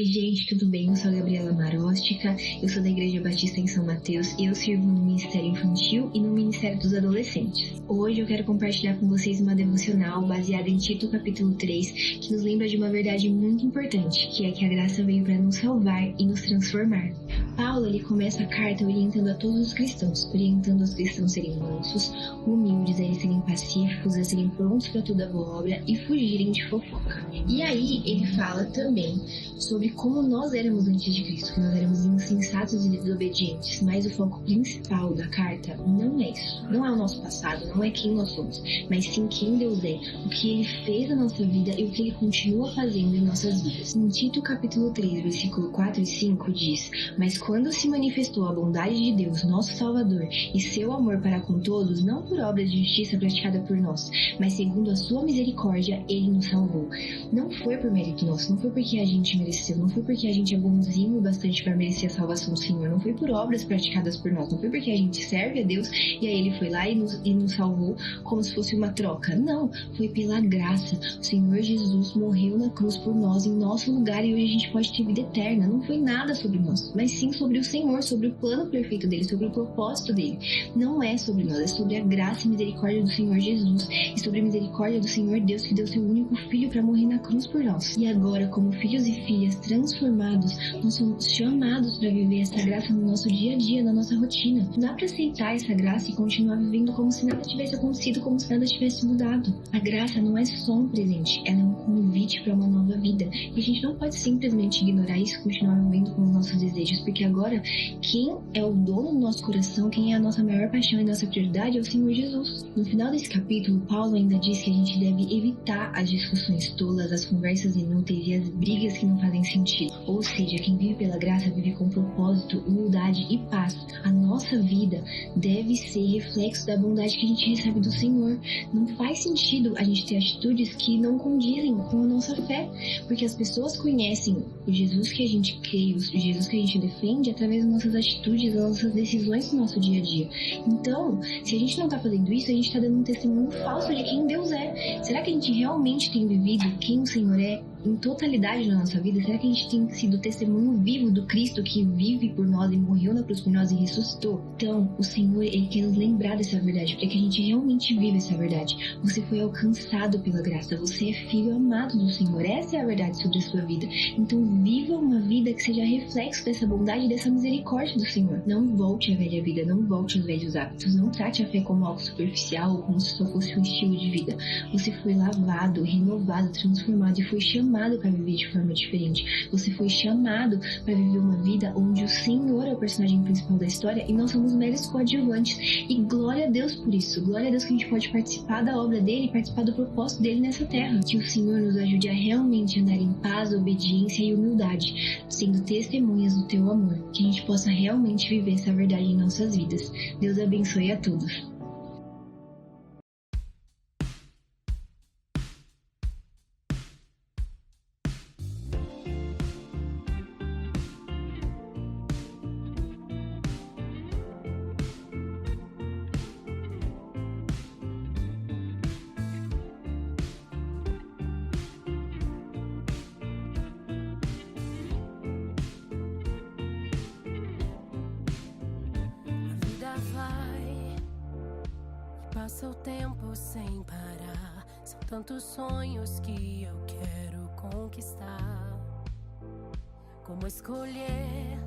gente, tudo bem? Eu sou a Gabriela Marostica, eu sou da Igreja Batista em São Mateus e eu sirvo no Ministério Infantil e no Ministério dos Adolescentes. Hoje eu quero compartilhar com vocês uma devocional baseada em Tito capítulo 3, que nos lembra de uma verdade muito importante, que é que a graça veio para nos salvar e nos transformar. Paulo, ele começa a carta orientando a todos os cristãos, orientando os cristãos a serem mansos, humildes, a eles serem pacíficos, a serem prontos para toda boa obra e fugirem de fofoca. E aí ele fala também sobre como nós éramos antes de Cristo, que nós éramos insensatos e desobedientes, mas o foco principal da carta não é isso, não é o nosso passado, não é quem nós somos, mas sim quem Deus é, o que Ele fez na nossa vida e o que Ele continua fazendo em nossas vidas. Em Tito capítulo 3, versículo 4 e 5 diz: "Mas quando se manifestou a bondade de Deus, nosso Salvador, e seu amor para com todos, não por obra de justiça praticada por nós, mas segundo a sua misericórdia, Ele nos salvou." Não foi por mérito nosso, não foi porque a gente mereceu, não foi porque a gente é bonzinho o bastante para merecer a salvação do Senhor, não foi por obras praticadas por nós, não foi porque a gente serve a Deus e aí Ele foi lá e nos salvou como se fosse uma troca. Não, foi pela graça. O Senhor Jesus morreu na cruz por nós, em nosso lugar, e hoje a gente pode ter vida eterna. Não foi nada sobre nós, mas sim sobre o Senhor, sobre o plano perfeito dele, sobre o propósito dele. Não é sobre nós, é sobre a graça e misericórdia do Senhor Jesus e sobre a misericórdia do Senhor Deus, que deu seu único Filho para morrer na cruz por nós. E agora, como filhos e filhas transformados, nós somos chamados para viver essa graça no nosso dia a dia, na nossa rotina. Não dá para aceitar essa graça e continuar vivendo como se nada tivesse acontecido, como se nada tivesse mudado. A graça não é só um presente, ela é um convite para uma nova vida. E a gente não pode simplesmente ignorar isso e continuar vivendo com os nossos desejos, porque agora quem é o dono do nosso coração, quem é a nossa maior paixão e nossa prioridade é o Senhor Jesus. No final desse capítulo, Paulo ainda diz que a gente deve evitar as discussões tolas, as conversas inúteis e as brigas que não fazem sentido. Ou seja, quem vive pela graça vive com propósito, humildade e paz. A nossa vida deve ser reflexo da bondade que a gente recebe do Senhor. Não faz sentido a gente ter atitudes que não condizem com a nossa fé, porque as pessoas conhecem o Jesus que a gente crê, o Jesus que a gente defende através das nossas atitudes, das nossas decisões no nosso dia a dia. Então, se a gente não está fazendo isso, a gente está dando um testemunho falso de quem Deus é. Será que a gente realmente tem vivido quem o Senhor é em totalidade na nossa vida? Será que a gente tem sido testemunho vivo do Cristo que vive por nós e morreu na cruz por nós e ressuscitou? Então, o Senhor, Ele quer nos lembrar dessa verdade, para que a gente realmente viva essa verdade. Você foi alcançado pela graça, você é filho amado do Senhor. Essa é a verdade sobre a sua vida. Então, viva uma vida que seja reflexo dessa bondade e dessa misericórdia do Senhor. Não volte à velha vida, não volte aos velhos hábitos, não trate a fé como algo superficial ou como se só fosse um estilo de vida. Você foi lavado, renovado, transformado e foi chamado para viver de forma diferente. Você foi chamado para viver uma vida onde o Senhor é o personagem principal da história e nós somos meros coadjuvantes. E glória a Deus por isso. Glória a Deus que a gente pode participar da obra dele e participar do propósito dele nessa terra. Que o Senhor nos ajude a realmente andar em paz, obediência e humildade, sendo testemunhas do teu amor. Que a gente possa realmente viver essa verdade em nossas vidas. Deus abençoe a todos. Passa o tempo sem parar. São tantos sonhos que eu quero conquistar. Como escolher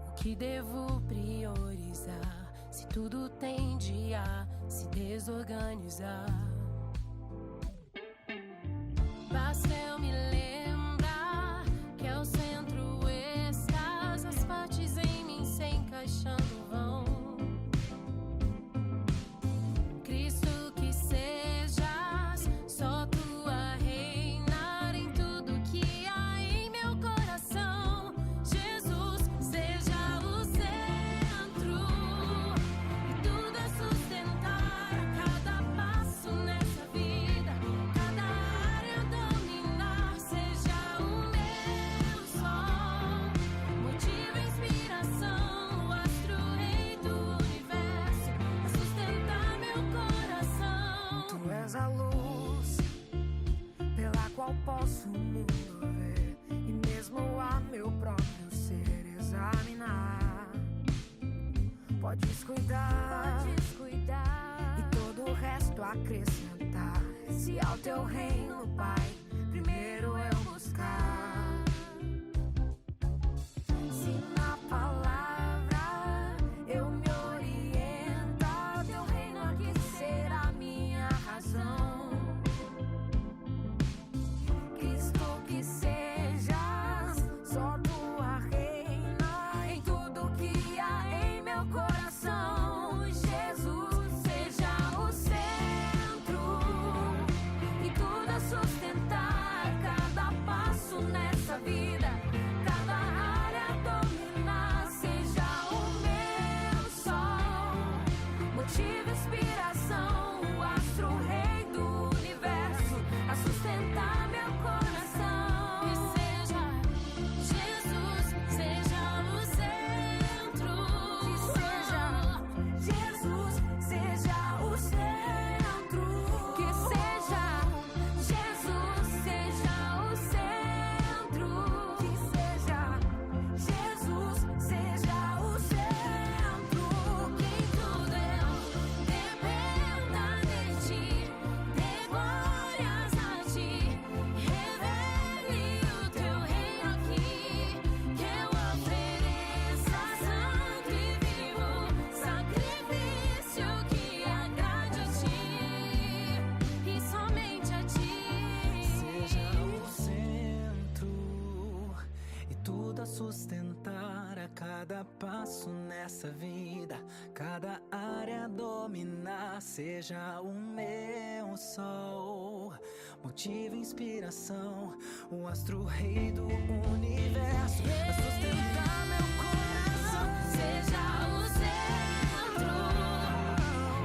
o que devo priorizar, se tudo tende a se desorganizar? Basta eu me lembrar que ao centro estás, as partes em mim se encaixando vão. Posso o mundo ver, e mesmo podes cuidar e todo o resto acrescentar. Se ao teu reino, Pai, primeiro eu buscar. Se na palavra eu me orientar, teu reino aqui será minha razão. Cristo, que sejas só tua reina em tudo que há em meu coração. Jesus seja o centro e tudo a sustentar cada passo nessa vida, cada área dominar. Seja o meu sol, motivo, inspiração, o astro, rei do universo, a sustentar meu coração. Que seja Jesus, seja o centro. Que seja Jesus, seja o centro. Que seja Jesus, seja o centro. Que seja Jesus, seja o centro. Que em tudo eu dependa de ti, dê glórias a ti, revele o teu reino aqui, que eu ofereça santo e vivo sacrifício que agrade a ti e somente a ti. Seja o centro e tudo a sustentar a cada passo nessa vida, cada área a dominar. Seja o meu sol, motivo, inspiração, o astro, rei do universo, a sustentar meu coração. Seja o centro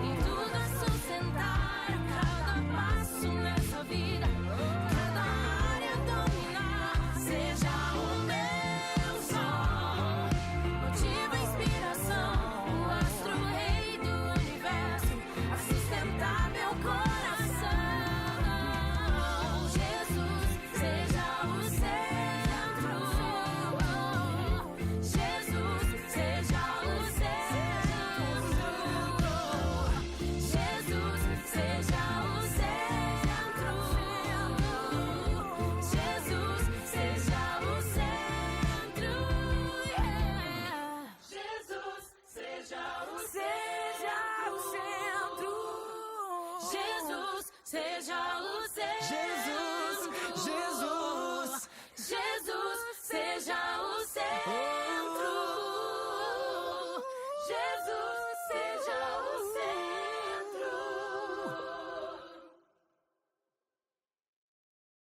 e tudo a sustentar cada passo nessa vida, cada área dominar. Seja o meu sol, motivo, inspiração, o astro, rei do universo, a sustentar meu coração. Jesus seja o centro. Jesus seja o centro. Jesus seja o centro. Jesus seja o centro. Yeah. Jesus seja o centro. Jesus seja o centro. Jesus